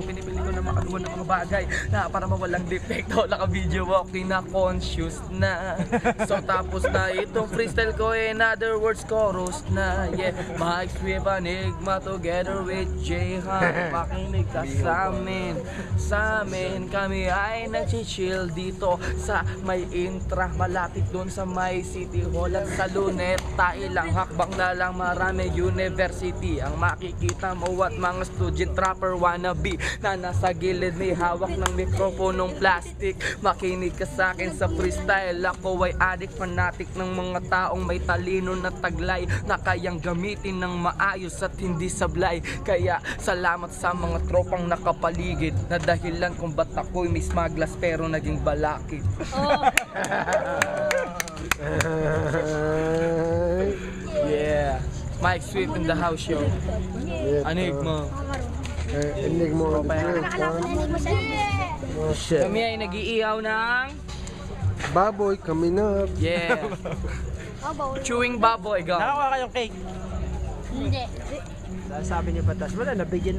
Pinipili ko na makagawa ng mga bagay na para mawalang defecto. Naka-video walking na conscious na. So tapos na itong freestyle ko, in other words, chorus na. Yeah, Mike Swift, Enigma together with J-Han. Pakinig ka sa amin. Sa amin kami ay nag-chill dito sa may intra. Malapit doon sa may City Hall at sa Luneta. Ilang hakbang na lang marami university ang makikita mo at mga student rapper wannabe na nasa gilid may hawak ng mikroponong plastic. Makinig ka sa akin sa freestyle. Ako ay addict fanatic ng mga taong may talino na taglay na kayang gamitin ng maayos at hindi sablay. Kaya salamat sa mga tropang nakapaligid na dahilan kung ba't ako'y may smaglas pero naging balakid. Yeah, Mike Swift in the house show. Enigma. Enigma. Shit. Kami ay nag-iihaw ng Baboy, kami na. yeah. Chewing baboy, go. Nakakuha kayong cake? Hindi. Sabi niyo patas, wala, nabigyan na.